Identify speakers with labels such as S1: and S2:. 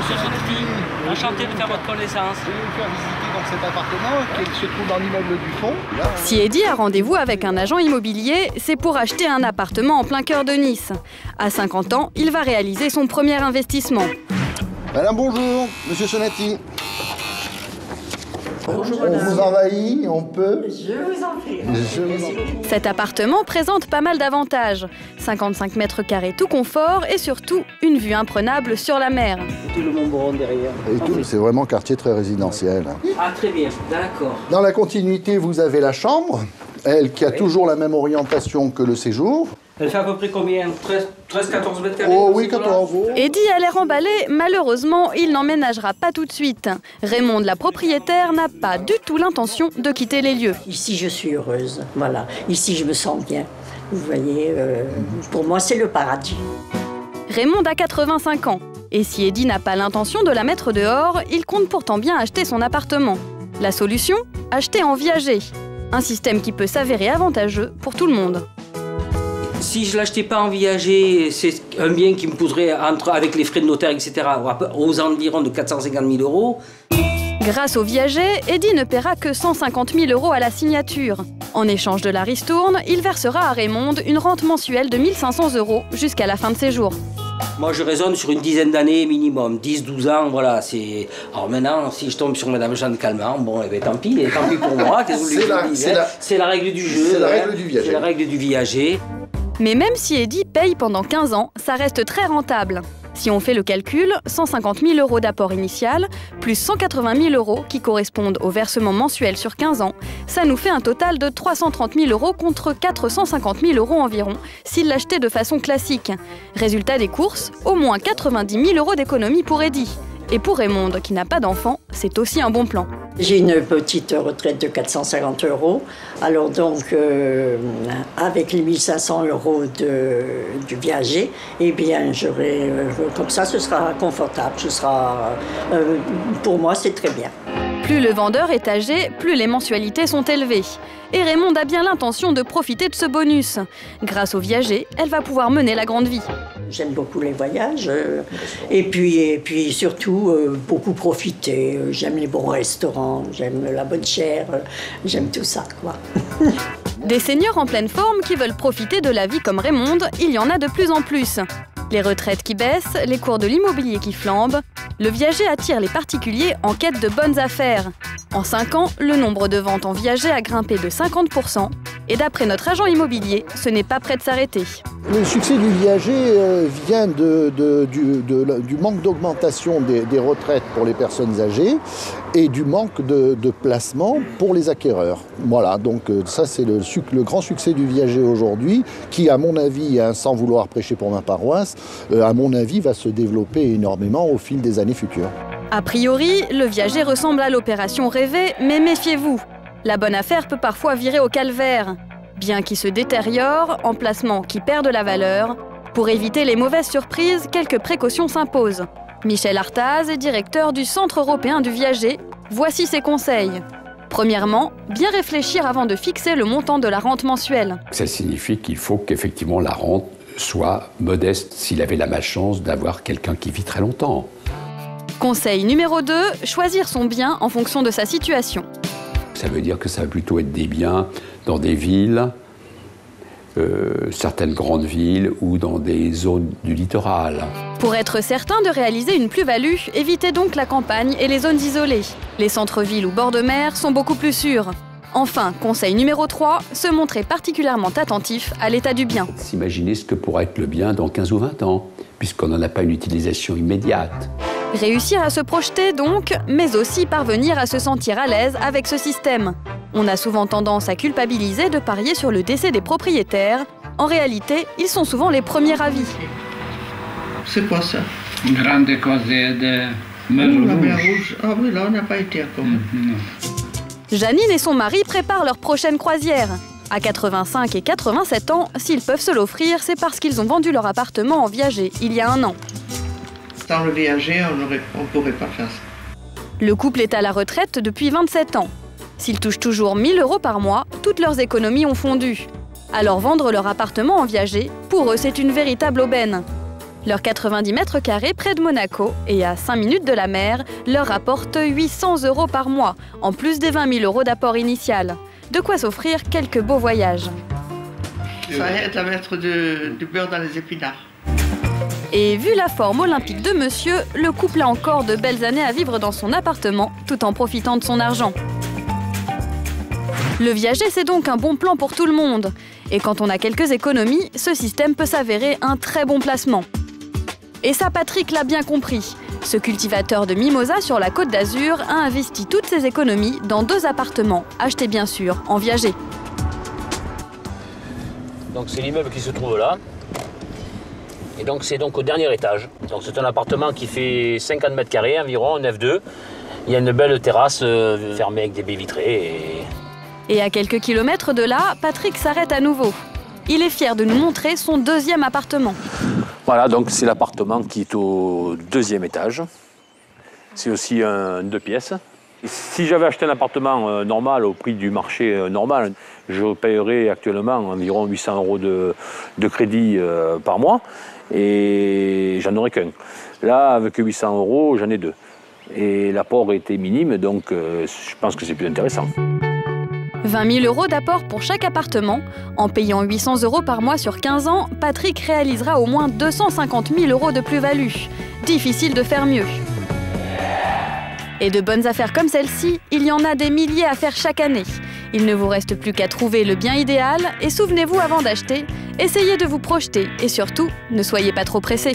S1: Monsieur Sonetti, enchanté de faire votre connaissance.
S2: Je vais vous faire visiter donc cet appartement qui se trouve dans l'immeuble du fond.
S3: Si Eddy a rendez-vous avec un agent immobilier, c'est pour acheter un appartement en plein cœur de Nice. À 50 ans, il va réaliser son premier investissement.
S2: Madame, bonjour. Monsieur Sonetti.
S4: Bonjour,
S2: on vous envahit, on peut.
S4: Je vous en prie.
S3: Cet appartement présente pas mal d'avantages. 55 mètres carrés tout confort et surtout une vue imprenable sur la mer.
S1: Tout le Montbron derrière.
S2: Et tout, c'est vraiment quartier très résidentiel.
S1: Ah, très bien, d'accord.
S2: Dans la continuité, vous avez la chambre, elle qui a toujours la même orientation que le séjour.
S1: Elle fait à peu près combien? 13-14 mètres carrés?
S2: Oh oui, 14.
S3: Eddy a l'air emballé, malheureusement, il n'emménagera pas tout de suite. Raymonde, la propriétaire, n'a pas du tout l'intention de quitter les lieux.
S4: Ici, je suis heureuse. Voilà. Ici, je me sens bien. Vous voyez, pour moi, c'est le paradis.
S3: Raymonde a 85 ans. Et si Eddy n'a pas l'intention de la mettre dehors, il compte pourtant bien acheter son appartement. La solution? Acheter en viager. Un système qui peut s'avérer avantageux pour tout le monde.
S1: Si je ne l'achetais pas en viager, c'est un bien qui me coûterait, avec les frais de notaire, etc., aux environs de 450 000 euros.
S3: Grâce au viager, Eddy ne paiera que 150 000 euros à la signature. En échange de la ristourne, il versera à Raymonde une rente mensuelle de 1 500 euros jusqu'à la fin de ses jours.
S1: Moi, je raisonne sur une dizaine d'années minimum, 10-12 ans, voilà. Alors maintenant, si je tombe sur Madame Jeanne Calment, bon, eh bien, tant pis pour moi. C'est la règle du jeu.
S2: C'est la règle du viager.
S1: C'est la règle du viager.
S3: Mais même si Eddy paye pendant 15 ans, ça reste très rentable. Si on fait le calcul, 150 000 euros d'apport initial, plus 180 000 euros qui correspondent au versement mensuel sur 15 ans, ça nous fait un total de 330 000 euros contre 450 000 euros environ s'il l'achetait de façon classique. Résultat des courses, au moins 90 000 euros d'économie pour Eddy. Et pour Raymonde, qui n'a pas d'enfant, c'est aussi un bon plan.
S4: J'ai une petite retraite de 450 euros. Alors donc, avec les 1 500 euros du viager, eh bien, j'aurai, comme ça, ce sera confortable. Pour moi, c'est très bien.
S3: Plus le vendeur est âgé, plus les mensualités sont élevées. Et Raymonde a bien l'intention de profiter de ce bonus. Grâce au viager, elle va pouvoir mener la grande vie.
S4: J'aime beaucoup les voyages et puis surtout beaucoup profiter. J'aime les bons restaurants, j'aime la bonne chair, j'aime tout ça, quoi.
S3: Des seniors en pleine forme qui veulent profiter de la vie comme Raymonde, il y en a de plus en plus. Les retraites qui baissent, les cours de l'immobilier qui flambent, le viager attire les particuliers en quête de bonnes affaires. En 5 ans, le nombre de ventes en viager a grimpé de 50%. Et d'après notre agent immobilier, ce n'est pas prêt de s'arrêter.
S2: Le succès du viager vient du manque d'augmentation des retraites pour les personnes âgées et du manque de placement pour les acquéreurs. Voilà, donc ça c'est le grand succès du viager aujourd'hui qui, à mon avis, sans vouloir prêcher pour ma paroisse, à mon avis va se développer énormément au fil des années futures.
S3: A priori, le viager ressemble à l'opération rêvée, mais méfiez-vous. La bonne affaire peut parfois virer au calvaire. Bien qu'il se détériore, emplacements qui perdent de la valeur. Pour éviter les mauvaises surprises, quelques précautions s'imposent. Michel Artaz est directeur du Centre européen du viager. Voici ses conseils. Premièrement, bien réfléchir avant de fixer le montant de la rente mensuelle.
S5: Ça signifie qu'il faut qu'effectivement la rente soit modeste s'il avait la malchance d'avoir quelqu'un qui vit très longtemps.
S3: Conseil numéro 2, choisir son bien en fonction de sa situation.
S5: Ça veut dire que ça va plutôt être des biens dans des villes, certaines grandes villes ou dans des zones du littoral.
S3: Pour être certain de réaliser une plus-value, évitez donc la campagne et les zones isolées. Les centres-villes ou bords de mer sont beaucoup plus sûrs. Enfin, conseil numéro 3, se montrer particulièrement attentif à l'état du bien.
S5: S'imaginer ce que pourrait être le bien dans 15 ou 20 ans, puisqu'on n'en a pas une utilisation immédiate.
S3: Réussir à se projeter donc, mais aussi parvenir à se sentir à l'aise avec ce système. On a souvent tendance à culpabiliser de parier sur le décès des propriétaires. En réalité, ils sont souvent les premiers ravis.
S6: C'est quoi ça?
S7: Grande cose de mer
S6: La mer
S7: rouge.
S6: rouge. Ah oui, là, on n'a pas été encore.
S3: Janine et son mari préparent leur prochaine croisière. À 85 et 87 ans, s'ils peuvent se l'offrir, c'est parce qu'ils ont vendu leur appartement en viager il y a 1 an.
S6: Dans le viager, on ne pourrait pas faire ça.
S3: Le couple est à la retraite depuis 27 ans. S'ils touchent toujours 1 000 euros par mois, toutes leurs économies ont fondu. Alors vendre leur appartement en viager, pour eux, c'est une véritable aubaine. Leurs 90 mètres carrés près de Monaco et à 5 minutes de la mer leur rapportent 800 € par mois, en plus des 20 000 € d'apport initial. De quoi s'offrir quelques beaux voyages.
S6: Ça aide à mettre du beurre dans les épinards.
S3: Et vu la forme olympique de monsieur, le couple a encore de belles années à vivre dans son appartement, tout en profitant de son argent. Le viager, c'est donc un bon plan pour tout le monde. Et quand on a quelques économies, ce système peut s'avérer un très bon placement. Et ça, Patrick l'a bien compris. Ce cultivateur de mimosa sur la Côte d'Azur a investi toutes ses économies dans 2 appartements, achetés bien sûr en viager.
S8: Donc c'est l'immeuble qui se trouve là. Et donc c'est donc au dernier étage. Donc c'est un appartement qui fait 50 mètres carrés environ, un F2. Il y a une belle terrasse fermée avec des baies vitrées.
S3: Et à quelques kilomètres de là, Patrick s'arrête à nouveau. Il est fier de nous montrer son 2e appartement.
S8: Voilà, donc c'est l'appartement qui est au 2e étage. C'est aussi un 2 pièces. Si j'avais acheté un appartement normal au prix du marché normal, je paierais actuellement environ 800 € de crédit par mois et j'en aurais qu'un. Là, avec 800 €, j'en ai 2. Et l'apport était minime, donc je pense que c'est plus intéressant.
S3: 20 000 € d'apport pour chaque appartement. En payant 800 € par mois sur 15 ans, Patrick réalisera au moins 250 000 € de plus-value. Difficile de faire mieux. Et de bonnes affaires comme celle-ci, il y en a des milliers à faire chaque année. Il ne vous reste plus qu'à trouver le bien idéal et souvenez-vous avant d'acheter, essayez de vous projeter et surtout, ne soyez pas trop pressés.